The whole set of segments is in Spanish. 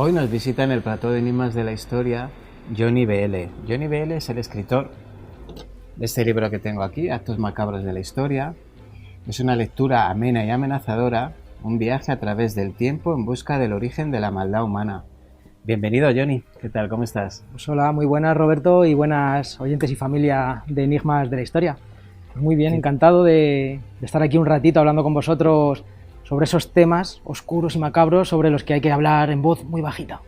Hoy nos visita en el plató de Enigmas de la Historia Johnny BL. Johnny BL es el escritor de este libro que tengo aquí, Actos Macabros de la Historia. Es una lectura amena y amenazadora, un viaje a través del tiempo en busca del origen de la maldad humana. Bienvenido, Johnny. ¿Qué tal? ¿Cómo estás? Pues hola, muy buenas, Roberto, y buenas oyentes y familia de Enigmas de la Historia. Pues muy bien, Sí. encantado de estar aquí un ratito hablando con vosotros sobre esos temas oscuros y macabros sobre los que hay que hablar en voz muy bajita.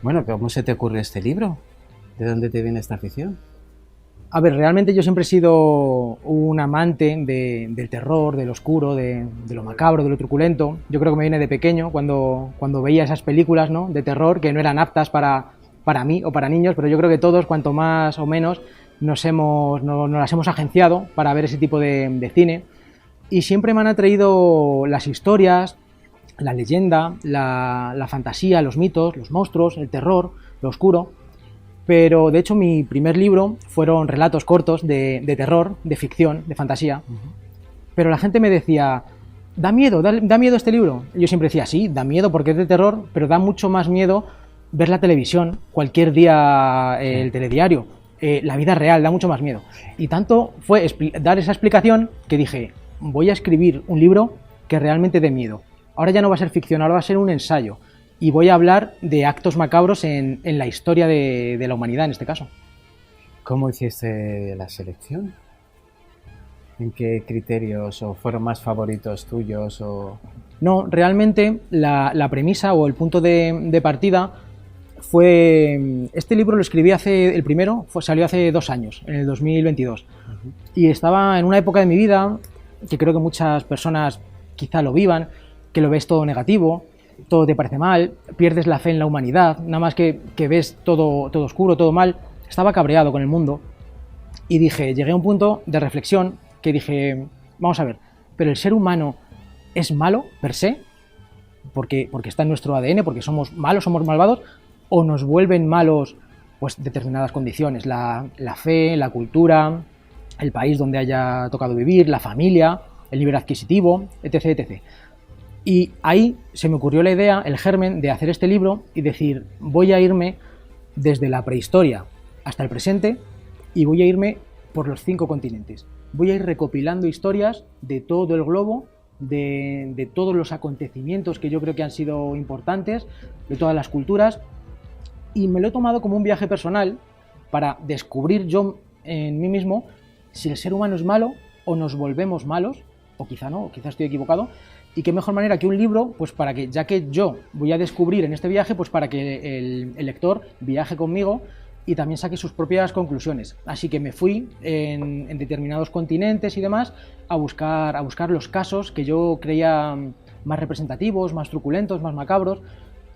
Bueno, ¿cómo se te ocurrió este libro? ¿De dónde te viene esta afición? A ver, realmente yo siempre he sido un amante del terror, del oscuro, de lo macabro, de lo truculento. Yo creo que me viene de pequeño, cuando veía esas películas, ¿no?, de terror que no eran aptas para mí o para niños, pero yo creo que todos, cuanto más o menos, nos las hemos agenciado para ver ese tipo de cine. Y siempre me han atraído las historias, la leyenda, la fantasía, los mitos, los monstruos, el terror, lo oscuro. Pero de hecho mi primer libro fueron relatos cortos de terror, de ficción, de fantasía. Pero la gente me decía, da miedo este libro. Y yo siempre decía, sí, da miedo porque es de terror, pero da mucho más miedo ver la televisión, cualquier día el telediario, la vida real, da mucho más miedo. Y tanto fue dar esa explicación que dije, voy a escribir un libro que realmente dé miedo. Ahora ya no va a ser ficción, ahora va a ser un ensayo. Y voy a hablar de actos macabros en la historia de la humanidad, en este caso. ¿Cómo hiciste la selección? ¿En qué criterios o fueron más favoritos tuyos? No, realmente la premisa o el punto de partida fue... Este libro lo escribí el primero salió hace 2 años, en el 2022. Y estaba en una época de mi vida que creo que muchas personas quizá lo vivan, que lo ves todo negativo, todo te parece mal, pierdes la fe en la humanidad, nada más que ves todo oscuro, todo mal. Estaba cabreado con el mundo y llegué a un punto de reflexión que dije, vamos a ver, pero el ser humano es malo per se, porque está en nuestro ADN, porque somos malos, somos malvados, o nos vuelven malos pues determinadas condiciones, la fe, la cultura, el país donde haya tocado vivir, la familia, el nivel adquisitivo, etc, etc. Y ahí se me ocurrió la idea, el germen, de hacer este libro y decir, voy a irme desde la prehistoria hasta el presente y voy a irme por los 5 continentes. Voy a ir recopilando historias de todo el globo, de todos los acontecimientos que yo creo que han sido importantes, de todas las culturas, y me lo he tomado como un viaje personal para descubrir yo en mí mismo si el ser humano es malo o nos volvemos malos, o quizá no, o quizá estoy equivocado. Y qué mejor manera que un libro, pues para que, ya que yo voy a descubrir en este viaje, pues para que el lector viaje conmigo y también saque sus propias conclusiones. Así que me fui en determinados continentes y demás a buscar los casos que yo creía más representativos, más truculentos, más macabros.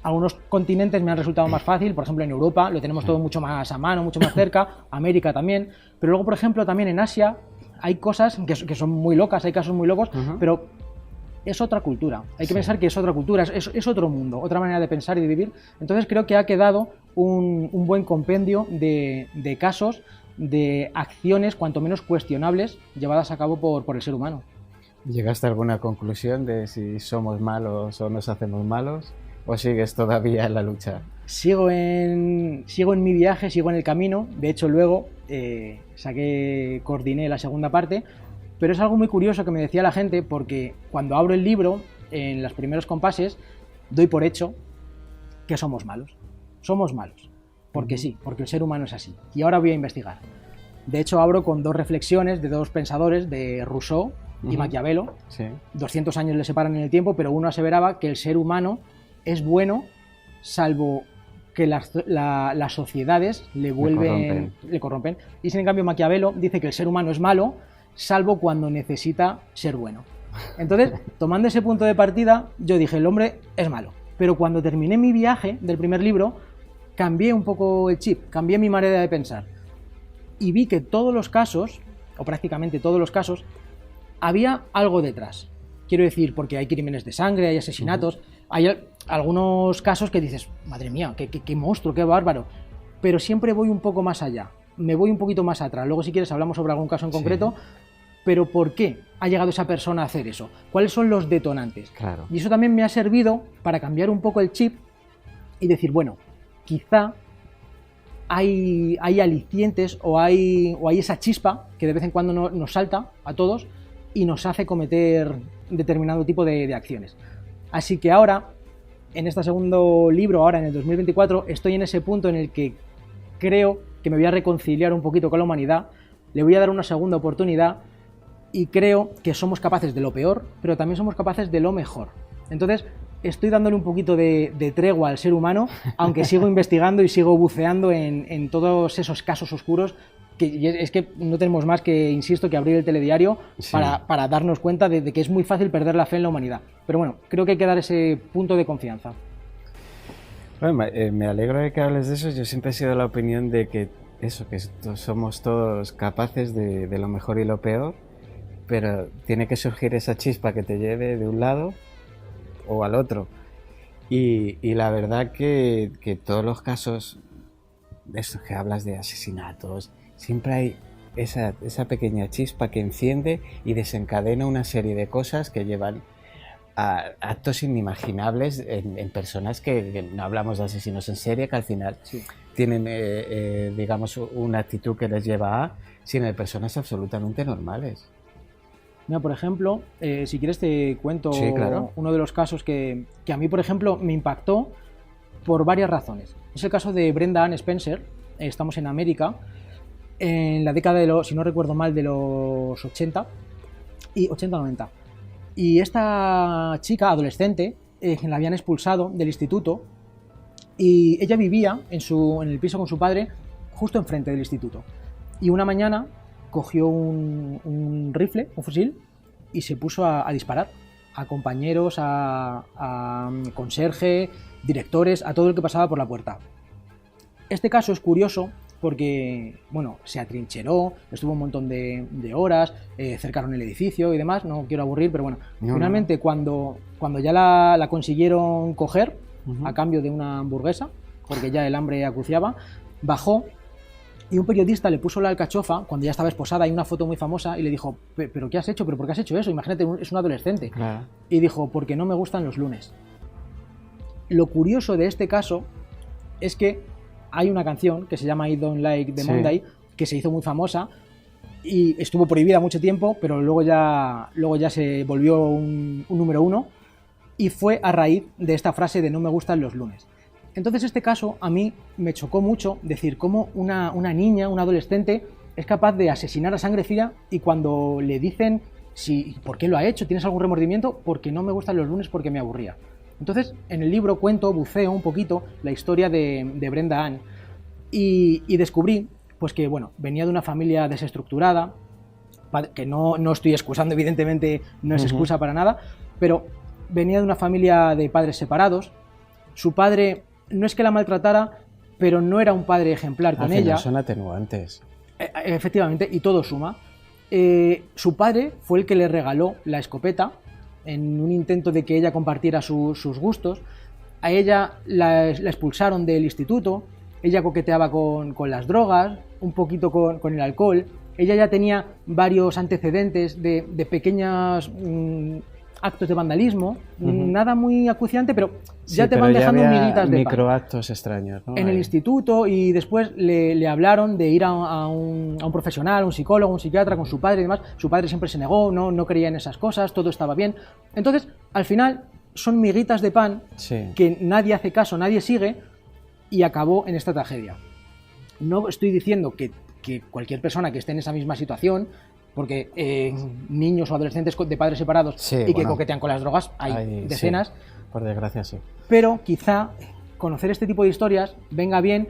Algunos continentes me han resultado más fácil, por ejemplo en Europa lo tenemos todo mucho más a mano, mucho más cerca, América también, pero luego por ejemplo también en Asia hay cosas que son muy locas, hay casos muy locos, pero es otra cultura, hay que pensar que es otra cultura, es otro mundo, otra manera de pensar y de vivir. Entonces creo que ha quedado un buen compendio de casos, de acciones cuanto menos cuestionables llevadas a cabo por el ser humano. ¿Llegaste a alguna conclusión de si somos malos o nos hacemos malos? ¿O sigues todavía en la lucha? Sigo en mi viaje, sigo en el camino. De hecho luego coordiné la segunda parte. Pero es algo muy curioso que me decía la gente, porque cuando abro el libro, en los primeros compases, doy por hecho que somos malos. Somos malos. Porque sí, porque el ser humano es así. Y ahora voy a investigar. De hecho, abro con 2 reflexiones de 2 pensadores, de Rousseau y Maquiavelo. Sí. 200 años le separan en el tiempo, pero uno aseveraba que el ser humano es bueno, salvo que las sociedades le corrompen. Y sin en cambio Maquiavelo dice que el ser humano es malo, salvo cuando necesita ser bueno. Entonces, tomando ese punto de partida, yo dije, el hombre es malo. Pero cuando terminé mi viaje del primer libro, cambié un poco el chip, cambié mi manera de pensar. Y vi que todos los casos, o prácticamente todos los casos, había algo detrás. Quiero decir, porque hay crímenes de sangre, hay asesinatos, hay algunos casos que dices, madre mía, qué monstruo, qué bárbaro. Pero siempre voy un poco más allá, me voy un poquito más atrás. Luego si quieres hablamos sobre algún caso en concreto, pero ¿por qué ha llegado esa persona a hacer eso? ¿Cuáles son los detonantes? Claro. Y eso también me ha servido para cambiar un poco el chip y decir, bueno, quizá hay alicientes o hay esa chispa que de vez en cuando nos salta a todos y nos hace cometer determinado tipo de acciones. Así que ahora, en este segundo libro, ahora en el 2024, estoy en ese punto en el que creo que me voy a reconciliar un poquito con la humanidad, le voy a dar una segunda oportunidad y creo que somos capaces de lo peor, pero también somos capaces de lo mejor. Entonces, estoy dándole un poquito de tregua al ser humano, aunque sigo investigando y sigo buceando en todos esos casos oscuros, que es que no tenemos más que, insisto, que abrir el telediario para darnos cuenta de que es muy fácil perder la fe en la humanidad. Pero bueno, creo que hay que dar ese punto de confianza. Bueno, me alegro de que hables de eso. Yo siempre he sido de la opinión de que somos todos capaces de lo mejor y lo peor, pero tiene que surgir esa chispa que te lleve de un lado o al otro. Y la verdad que todos los casos de estos que hablas de asesinatos, siempre hay esa pequeña chispa que enciende y desencadena una serie de cosas que llevan a actos inimaginables en personas que no hablamos de asesinos en serie, que al final tienen, digamos, una actitud que les lleva sino de personas absolutamente normales. Mira, por ejemplo, si quieres te cuento uno de los casos que a mí, por ejemplo, me impactó por varias razones. Es el caso de Brenda Ann Spencer. Estamos en América, en la década de los, si no recuerdo mal, de los 80 y 80-90. Y esta chica adolescente la habían expulsado del instituto y ella vivía en el piso con su padre justo enfrente del instituto. Y una mañana cogió un rifle, un fusil, y se puso a disparar a compañeros, a conserje, directores, a todo el que pasaba por la puerta. Este caso es curioso porque, bueno, se atrincheró, estuvo un montón de horas, cercaron el edificio y demás, no quiero aburrir, pero bueno, finalmente cuando ya la consiguieron coger, a cambio de una hamburguesa, porque ya el hambre acuciaba, bajó y un periodista le puso la alcachofa cuando ya estaba esposada. Hay una foto muy famosa y le dijo, ¿pero qué has hecho? ¿Pero por qué has hecho eso? Imagínate, es un adolescente. Claro. Y dijo, porque no me gustan los lunes. Lo curioso de este caso es que hay una canción que se llama I Don't Like the Monday, que se hizo muy famosa y estuvo prohibida mucho tiempo, pero luego ya se volvió un número uno, y fue a raíz de esta frase de no me gustan los lunes. Entonces este caso a mí me chocó mucho decir cómo una niña, una adolescente, es capaz de asesinar a sangre fría, y cuando le dicen ¿por qué lo ha hecho? ¿Tienes algún remordimiento? Porque no me gustan los lunes, porque me aburría. Entonces en el libro buceo un poquito la historia de Brenda Ann y descubrí pues que bueno, venía de una familia desestructurada, que no estoy excusando, evidentemente no es excusa para nada, pero venía de una familia de padres separados. Su padre no es que la maltratara, pero no era un padre ejemplar con ella. Son atenuantes. Efectivamente, y todo suma. Su padre fue el que le regaló la escopeta en un intento de que ella compartiera sus gustos. A ella la expulsaron del instituto. Ella coqueteaba con las drogas, un poquito con el alcohol. Ella ya tenía varios antecedentes de pequeños actos de vandalismo, nada muy acuciante, pero ya te van dejando miguitas de pan. Microactos extraños, ¿no? En el instituto, y después le hablaron de ir a un profesional, un psicólogo, un psiquiatra con su padre y demás. Su padre siempre se negó, no creía en esas cosas, todo estaba bien. Entonces, al final, son miguitas de pan que nadie hace caso, nadie sigue, y acabó en esta tragedia. No estoy diciendo que cualquier persona que esté en esa misma situación, porque niños o adolescentes de padres separados que coquetean con las drogas hay decenas. Por desgracia, sí. Pero quizá conocer este tipo de historias venga bien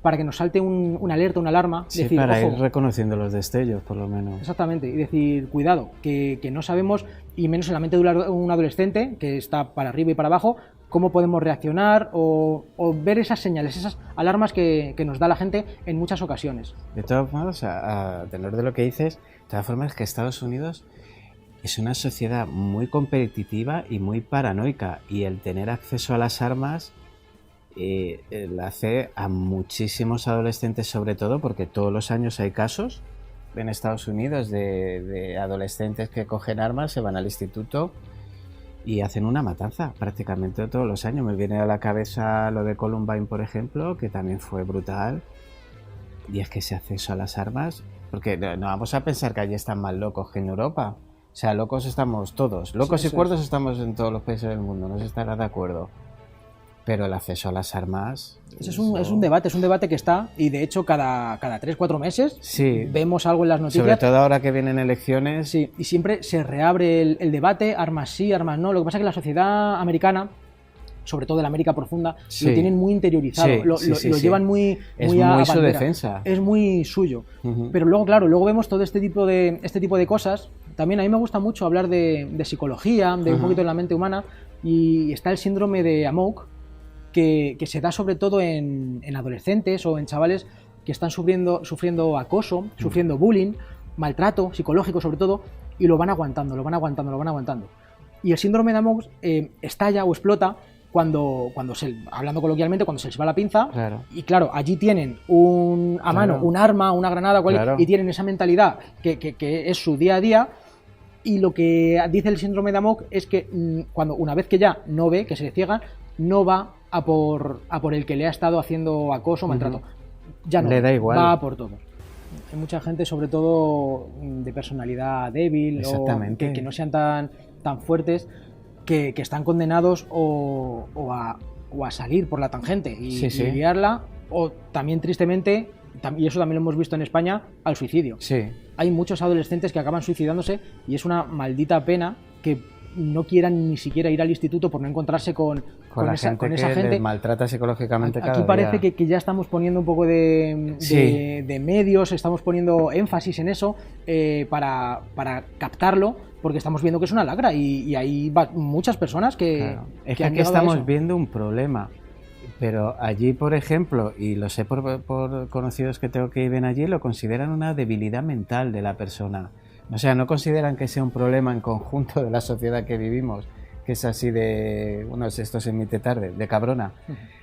para que nos salte una alerta, una alarma. Sí, decir, para ojo, ir reconociendo los destellos, por lo menos. Exactamente, y decir, cuidado, que no sabemos, y menos en la mente de un adolescente que está para arriba y para abajo, cómo podemos reaccionar o ver esas señales, esas alarmas que nos da la gente en muchas ocasiones. De todas formas, a tenor de lo que dices, de todas formas, que Estados Unidos es una sociedad muy competitiva y muy paranoica, y el tener acceso a las armas la hace a muchísimos adolescentes, sobre todo porque todos los años hay casos en Estados Unidos de adolescentes que cogen armas, se van al instituto y hacen una matanza prácticamente todos los años. Me viene a la cabeza lo de Columbine, por ejemplo, que también fue brutal. Y es que ese acceso a las armas, porque no vamos a pensar que allí están más locos que en Europa. O sea, locos estamos todos. Locos y cuerdos estamos en todos los países del mundo, no se estará de acuerdo. Pero el acceso a las armas... Eso es un debate que está, y de hecho cada 3-4 meses vemos algo en las noticias. Sobre todo ahora que vienen elecciones. Sí, y siempre se reabre el debate, armas sí, armas no. Lo que pasa es que la sociedad americana, sobre todo en la América profunda, lo tienen muy interiorizado, lo llevan muy a su bandera. Defensa. Es muy suyo. Pero luego, claro, luego vemos todo este tipo de cosas. También a mí me gusta mucho hablar de psicología, de un poquito de la mente humana, y está el síndrome de Amok, que se da sobre todo en adolescentes o en chavales que están sufriendo acoso, sufriendo bullying, maltrato psicológico sobre todo, y lo van aguantando. Y el síndrome de Amok estalla o explota cuando hablando coloquialmente, cuando se les va la pinza. Claro. Y claro, allí tienen a mano un arma, una granada, y tienen esa mentalidad que es su día a día. Y lo que dice el síndrome de Amok es que una vez que ya no ve, que se le ciega, no va a por el que le ha estado haciendo acoso o maltrato. Ya no, le da igual. Va a por todos. Hay mucha gente, sobre todo de personalidad débil, o que no sean tan fuertes, que están condenados o a salir por la tangente y liarla, o también tristemente, y eso también lo hemos visto en España, al suicidio. Sí. Hay muchos adolescentes que acaban suicidándose y es una maldita pena que no quieran ni siquiera ir al instituto por no encontrarse con esa gente que les maltrata psicológicamente cada día. Aquí parece que ya estamos poniendo un poco de medios, estamos poniendo énfasis en eso para captarlo, porque estamos viendo que es una lacra y hay muchas personas que... Claro. Es que aquí estamos viendo un problema, pero allí, por ejemplo, y lo sé por conocidos que tengo que viven allí, lo consideran una debilidad mental de la persona. O sea, no consideran que sea un problema en conjunto de la sociedad que vivimos, que es así de, esto se emite tarde, de cabrona,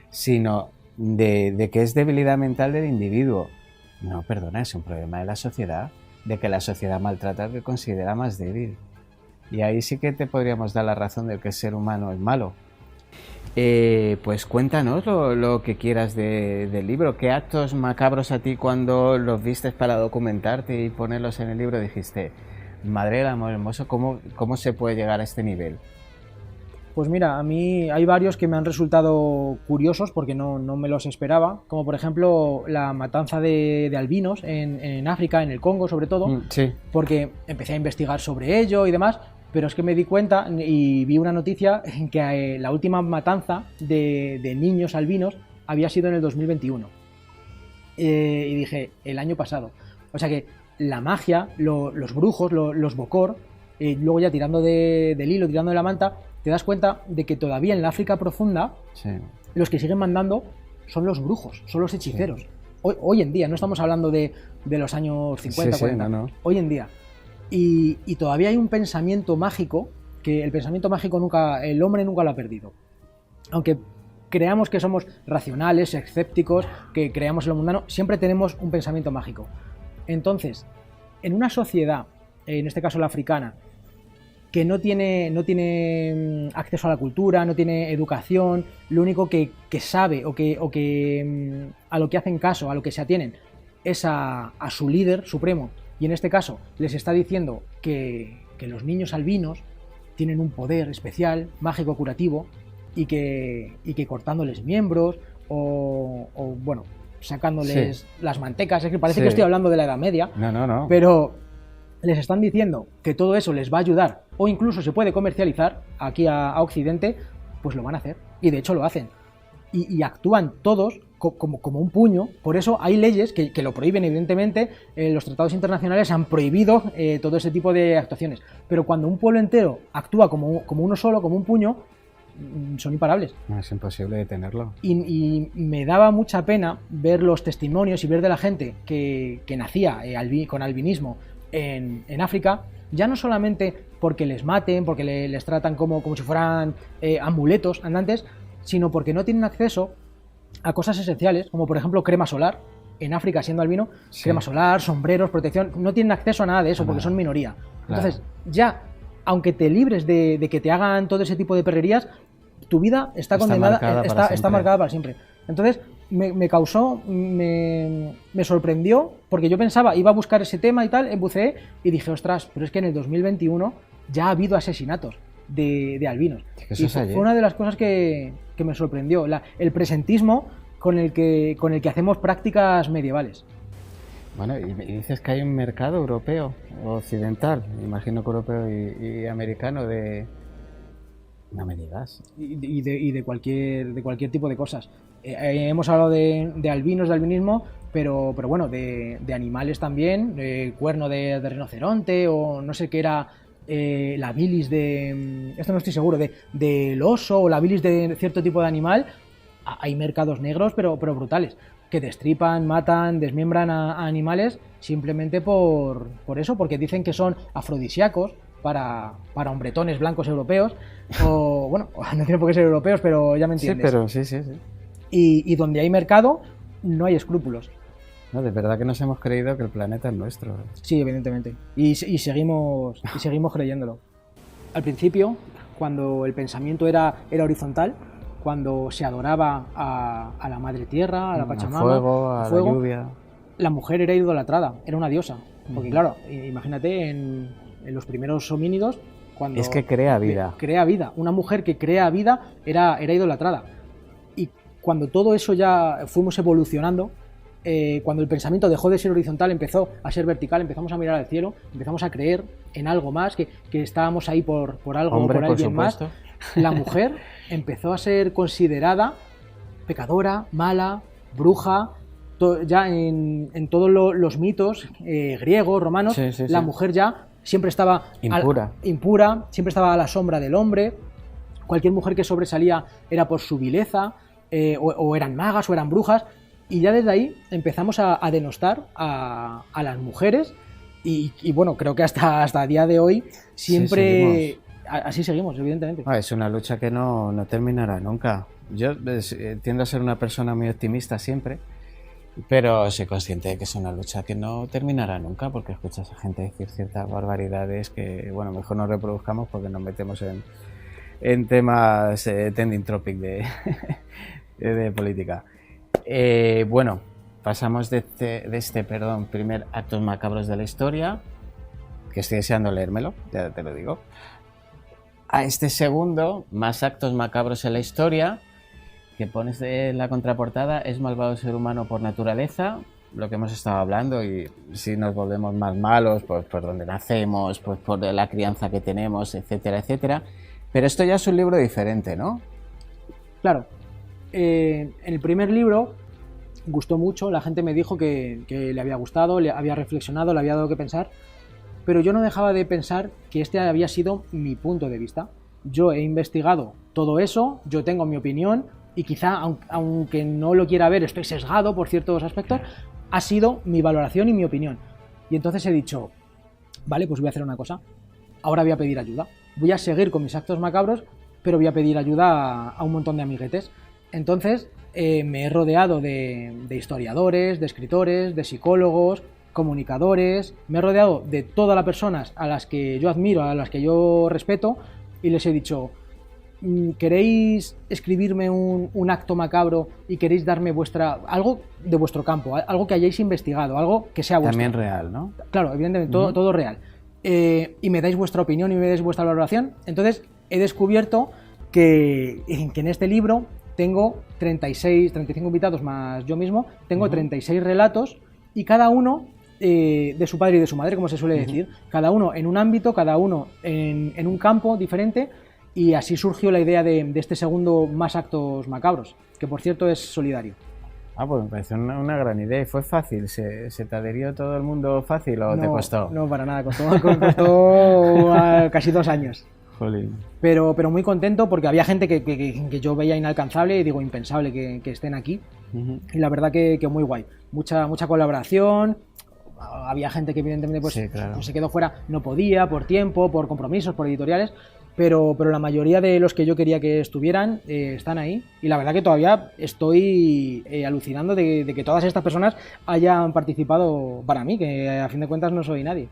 sino de que es debilidad mental del individuo. No, perdona, es un problema de la sociedad, de que la sociedad maltrata al que considera más débil. Y ahí sí que te podríamos dar la razón de que el ser humano es malo. Pues cuéntanos lo que quieras del libro. ¿Qué actos macabros a ti, cuando los vistes para documentarte y ponerlos en el libro, dijiste, madre del amor hermoso, ¿cómo se puede llegar a este nivel? Pues mira, a mí hay varios que me han resultado curiosos porque no me los esperaba, como por ejemplo la matanza de albinos en África, en el Congo sobre todo, porque empecé a investigar sobre ello y demás. Pero es que me di cuenta y vi una noticia en que la última matanza de niños albinos había sido en el 2021. Y dije, el año pasado. O sea que la magia, los brujos, los bokor, luego ya tirando del hilo, tirando de la manta, te das cuenta de que todavía en la África profunda, los que siguen mandando son los brujos, son los hechiceros. Sí. Hoy en día, no estamos hablando de los años 50, 40, no. Hoy en día. Y todavía hay un pensamiento mágico, que el pensamiento mágico el hombre nunca lo ha perdido. Aunque creamos que somos racionales, escépticos, que creamos en lo mundano, siempre tenemos un pensamiento mágico. Entonces, en una sociedad, en este caso la africana, que no tiene acceso a la cultura, no tiene educación, lo único que sabe o que a lo que hacen caso, a lo que se atienen, es a su líder supremo. Y en este caso les está diciendo que los niños albinos tienen un poder especial, mágico, curativo, y que cortándoles miembros o bueno, sacándoles las mantecas. Es que parece que estoy hablando de la Edad Media. No. Pero les están diciendo que todo eso les va a ayudar, o incluso se puede comercializar aquí a Occidente, pues lo van a hacer. Y de hecho lo hacen. Y actúan todos como un puño. Por eso hay leyes que lo prohíben, evidentemente. Los tratados internacionales han prohibido todo ese tipo de actuaciones. Pero cuando un pueblo entero actúa como uno solo, como un puño, son imparables. Es imposible detenerlo. Y me daba mucha pena ver los testimonios y ver de la gente que nacía con albinismo en África, ya no solamente porque les maten, porque les tratan como si fueran amuletos andantes, sino porque no tienen acceso a cosas esenciales, como por ejemplo crema solar. En África, siendo albino, crema solar, sombreros, protección, no tienen acceso a nada de eso porque son minoría. Entonces, ya aunque te libres de que te hagan todo ese tipo de perrerías, tu vida está condenada, está marcada para siempre. Entonces, me causó, me sorprendió, porque yo pensaba, iba a buscar ese tema y tal, buceé y dije, ostras, pero es que en el 2021 ya ha habido asesinatos de albinos. Y fue una de las cosas que me sorprendió, el presentismo con el que hacemos prácticas medievales. Bueno, y dices que hay un mercado europeo, occidental, imagino que europeo y americano de... No me digas. Y de cualquier tipo de cosas. Hemos hablado de albinos, de albinismo, pero bueno, de animales también, cuerno de rinoceronte o no sé qué era, la bilis de... Esto no estoy seguro, del oso o la bilis de cierto tipo de animal. Hay mercados negros, pero brutales, que destripan, matan, desmiembran a animales simplemente por eso, porque dicen que son afrodisíacos para hombretones blancos europeos, o bueno, no tiene por qué ser europeos, pero ya me entiendes. Sí, pero sí. Y donde hay mercado, no hay escrúpulos. No, de verdad que nos hemos creído que el planeta es nuestro. Sí, evidentemente. Y seguimos creyéndolo. Al principio, cuando el pensamiento era horizontal, cuando se adoraba a la madre tierra, a la Pachamama, a fuego, la lluvia, la mujer era idolatrada, era una diosa. Porque claro, imagínate en los primeros homínidos, cuando es que crea vida. Crea vida. Una mujer que crea vida era idolatrada. Y cuando todo eso ya fuimos evolucionando, cuando el pensamiento dejó de ser horizontal, empezó a ser vertical, empezamos a mirar al cielo, empezamos a creer en algo más, que estábamos ahí por algo o por alguien más. La mujer empezó a ser considerada pecadora, mala, bruja. Ya en todos los mitos griegos, romanos, la mujer ya siempre estaba impura, siempre estaba a la sombra del hombre. Cualquier mujer que sobresalía era por su vileza, o eran magas o eran brujas. Y ya desde ahí empezamos a denostar a las mujeres y bueno, creo que hasta el día de hoy siempre... Así seguimos, evidentemente. Es una lucha que no terminará nunca. Yo tiendo a ser una persona muy optimista siempre, pero soy consciente de que es una lucha que no terminará nunca, porque escuchas a gente decir ciertas barbaridades que, bueno, mejor no reproduzcamos porque nos metemos en temas trending topic de política. Bueno, pasamos de este primer Actos Macabros de la Historia, que estoy deseando leérmelo, ya te lo digo, a este segundo, Más Actos Macabros en la Historia, que pones en la contraportada, es malvado el ser humano por naturaleza, lo que hemos estado hablando, y si nos volvemos más malos, pues por donde nacemos, pues por la crianza que tenemos, etcétera, etcétera. Pero esto ya es un libro diferente, ¿no? Claro. En el primer libro gustó mucho, la gente me dijo que le había gustado, le había reflexionado, le había dado que pensar, pero yo no dejaba de pensar que este había sido mi punto de vista. Yo he investigado todo eso, yo tengo mi opinión, y quizá, aunque no lo quiera ver, estoy sesgado por ciertos aspectos, ha sido mi valoración y mi opinión. Y entonces he dicho, vale, pues voy a hacer una cosa, ahora voy a pedir ayuda. Voy a seguir con mis actos macabros, pero voy a pedir ayuda a un montón de amiguetes. Entonces me he rodeado de historiadores, de escritores, de psicólogos, comunicadores, me he rodeado de todas las personas a las que yo admiro, a las que yo respeto, y les he dicho, ¿queréis escribirme un acto macabro y queréis darme algo de vuestro campo, algo que hayáis investigado, algo que sea vuestro? También real, ¿no? Claro, evidentemente, todo real. Y me dais vuestra opinión y me dais vuestra valoración. Entonces he descubierto que en este libro tengo 35 invitados más yo mismo, tengo 36 relatos, y cada uno de su padre y de su madre, como se suele decir, cada uno en un ámbito, cada uno en un campo diferente, y así surgió la idea de este segundo Más Actos Macabros, que por cierto es solidario. Pues me parece una gran idea. ¿Y fue fácil? ¿Se te adherió todo el mundo fácil o te costó? No, para nada, costó casi 2 años. Jolín. Pero muy contento, porque había gente que yo veía inalcanzable, y digo impensable que estén aquí. Y la verdad que muy guay. Mucha colaboración. Había gente que evidentemente pues se quedó fuera, no podía, por tiempo, por compromisos, por editoriales, pero la mayoría de los que yo quería que estuvieran están ahí, y la verdad que todavía estoy alucinando de que todas estas personas hayan participado para mí, que a fin de cuentas no soy nadie.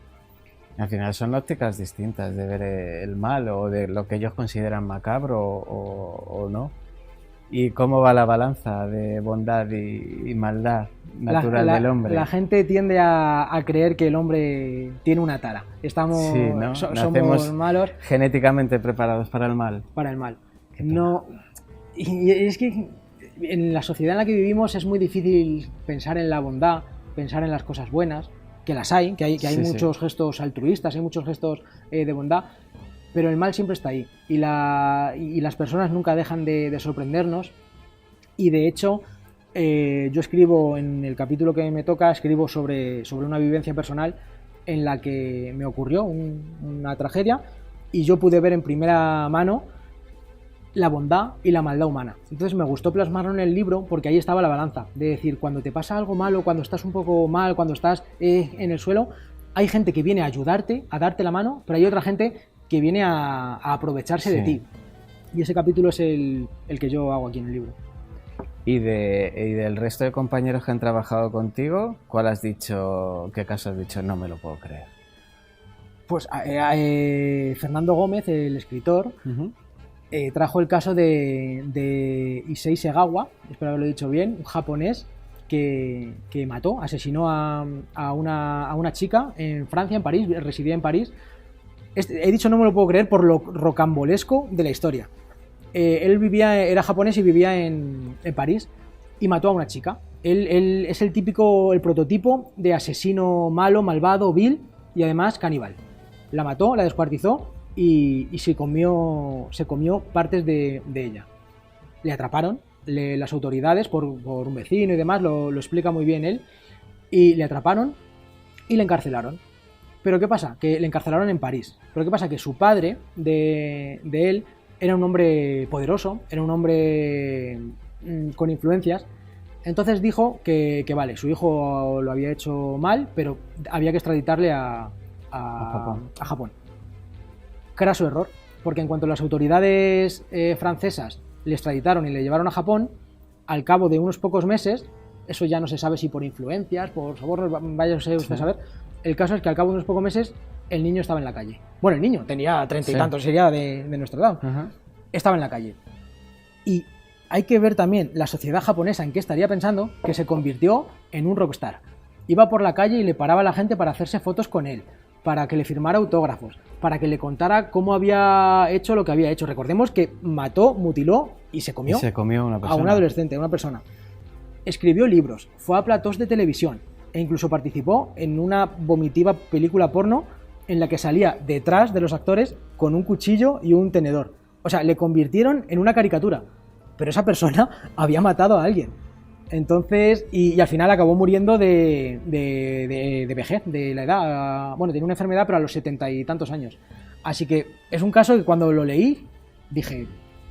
Al final son ópticas distintas de ver el mal o de lo que ellos consideran macabro o no. ¿Y cómo va la balanza de bondad y maldad natural del hombre? La gente tiende a creer que el hombre tiene una tara. Sí, ¿no? Somos malos. Genéticamente preparados para el mal. Para el mal. No, y es que en la sociedad en la que vivimos es muy difícil pensar en la bondad, pensar en las cosas buenas, que las hay, que hay muchos gestos altruistas, hay muchos gestos de bondad, pero el mal siempre está ahí y las personas nunca dejan de sorprendernos. Y de hecho yo escribo en el capítulo que me toca, escribo sobre una vivencia personal en la que me ocurrió una tragedia y yo pude ver en primera mano la bondad y la maldad humana. Entonces me gustó plasmarlo en el libro porque ahí estaba la balanza, de decir, cuando te pasa algo malo, cuando estás un poco mal, cuando estás en el suelo, hay gente que viene a ayudarte, a darte la mano, pero hay otra gente que viene a aprovecharse de ti. Y ese capítulo es el que yo hago aquí en el libro. ¿Y del resto de compañeros que han trabajado contigo, cuál has dicho, qué caso has dicho, no me lo puedo creer? Pues Fernando Gómez, el escritor, trajo el caso de Issei Segawa, espero haberlo dicho bien, un japonés que asesinó a una chica en Francia, en París, residía en París. He dicho no me lo puedo creer por lo rocambolesco de la historia. Él era japonés y vivía en París y mató a una chica. Él es el prototipo de asesino malo, malvado, vil y además caníbal. La mató, la descuartizó y se comió partes de ella. Le atraparon las autoridades por un vecino y demás, lo explica muy bien él, y le atraparon y le encarcelaron. Pero ¿qué pasa? Que le encarcelaron en París. Pero ¿qué pasa? Que su padre de él era un hombre poderoso, era un hombre con influencias. Entonces dijo que vale, su hijo lo había hecho mal, pero había que extraditarle a Japón. Craso error, porque en cuanto las autoridades francesas le extraditaron y le llevaron a Japón, al cabo de unos pocos meses, eso ya no se sabe si por influencias, por sobornos, vaya usted a saber, el caso es que al cabo de unos pocos meses el niño estaba en la calle. Bueno, el niño tenía 30 y tantos, sería de nuestra edad. Estaba en la calle. Y hay que ver también la sociedad japonesa en qué estaría pensando, que se convirtió en un rockstar. Iba por la calle y le paraba a la gente para hacerse fotos con él, para que le firmara autógrafos, para que le contara cómo había hecho lo que había hecho. Recordemos que mató, mutiló y se comió a un adolescente, a una persona. Escribió libros, fue a platós de televisión e incluso participó en una vomitiva película porno en la que salía detrás de los actores con un cuchillo y un tenedor. O sea, le convirtieron en una caricatura. Pero esa persona había matado a alguien. Entonces, y al final acabó muriendo de vejez, de la edad. Bueno, tenía una enfermedad, pero a los 70 y tantos años. Así que es un caso que cuando lo leí, dije,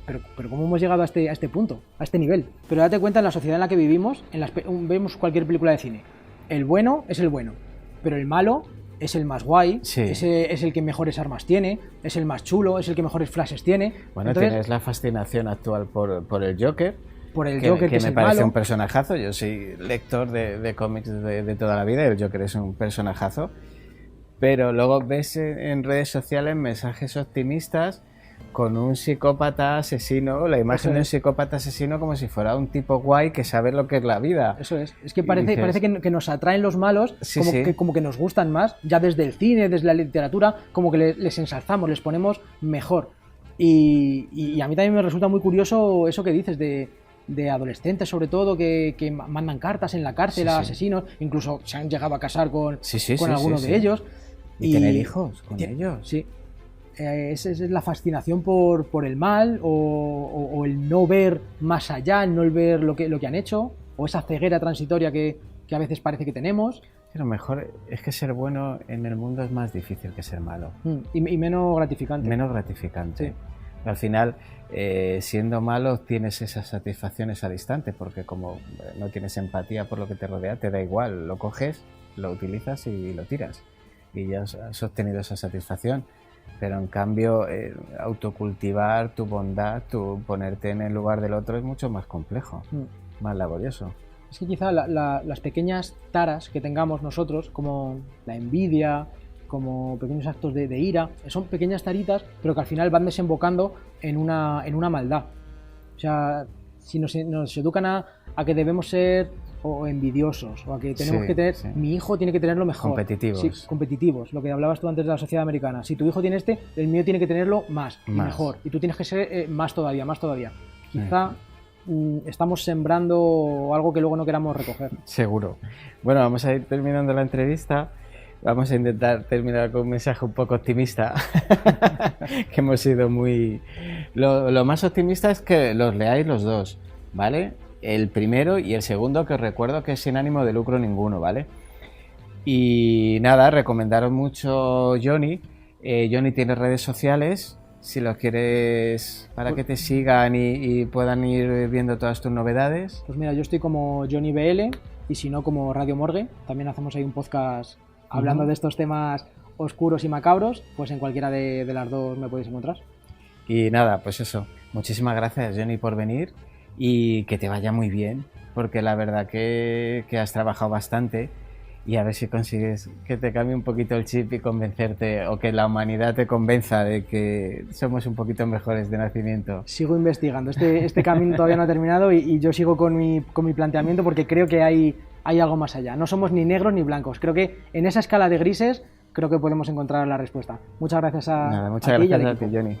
pero ¿cómo hemos llegado a este punto, a este nivel? Pero date cuenta, en la sociedad en la que vivimos, vemos cualquier película de cine. El bueno es el bueno, pero el malo es el más guay, es el que mejores armas tiene, es el más chulo, es el que mejores flashes tiene. Bueno, entonces, tienes la fascinación actual por el Joker. Por el Joker, que me parece un personajazo. Yo soy lector de cómics de toda la vida y el Joker es un personajazo. Pero luego ves en redes sociales mensajes optimistas con un psicópata asesino, la imagen de un psicópata asesino como si fuera un tipo guay que sabe lo que es la vida. Eso es que parece que nos atraen los malos, como que nos gustan más, ya desde el cine, desde la literatura, como que les ensalzamos, les ponemos mejor. Y a mí también me resulta muy curioso eso que dices de adolescentes, sobre todo, que mandan cartas en la cárcel a asesinos, incluso se han llegado a casar con algunos de ellos. Y tener hijos con ellos. Sí. Esa es la fascinación por el mal o el no ver más allá, el no ver lo que han hecho, o esa ceguera transitoria que a veces parece que tenemos. Pero mejor es que ser bueno en el mundo es más difícil que ser malo. Y menos gratificante. Menos gratificante. Sí. Al final, siendo malo, tienes esas satisfacciones al instante, porque como no tienes empatía por lo que te rodea, te da igual, lo coges, lo utilizas y lo tiras. Y ya has obtenido esa satisfacción. Pero en cambio, autocultivar tu bondad, ponerte en el lugar del otro es mucho más complejo, más laborioso. Es que quizá las pequeñas taras que tengamos nosotros, como la envidia, como pequeños actos de ira. Son pequeñas taritas, pero que al final van desembocando en una maldad. O sea, si nos educan a que debemos ser o envidiosos, o a que tenemos que tener, mi hijo tiene que tenerlo mejor. Competitivos. Sí, competitivos, lo que hablabas tú antes de la sociedad americana. Si tu hijo tiene el mío tiene que tenerlo más y mejor. Y tú tienes que ser más todavía. Quizá estamos sembrando algo que luego no queramos recoger. Seguro. Bueno, vamos a ir terminando la entrevista. Vamos a intentar terminar con un mensaje un poco optimista, que hemos sido muy... Lo más optimista es que los leáis los dos, ¿vale? El primero y el segundo, que os recuerdo que es sin ánimo de lucro ninguno, ¿vale? Y nada, recomendaros mucho Johnny. Johnny tiene redes sociales, si los quieres, para que te sigan y puedan ir viendo todas tus novedades. Pues mira, yo estoy como Johnny BL, y si no, como Radio Morgue. También hacemos ahí un podcast hablando de estos temas oscuros y macabros. Pues en cualquiera de las dos me podéis encontrar. Y nada, pues eso, muchísimas gracias, Johnny, por venir, y que te vaya muy bien, porque la verdad que has trabajado bastante, y a ver si consigues que te cambie un poquito el chip y convencerte, o que la humanidad te convenza de que somos un poquito mejores de nacimiento. Sigo investigando, este camino todavía no ha terminado, y yo sigo con mi planteamiento, porque creo que hay algo más allá. No somos ni negros ni blancos. Creo que en esa escala de grises creo que podemos encontrar la respuesta. Muchas gracias a ti, Johnny.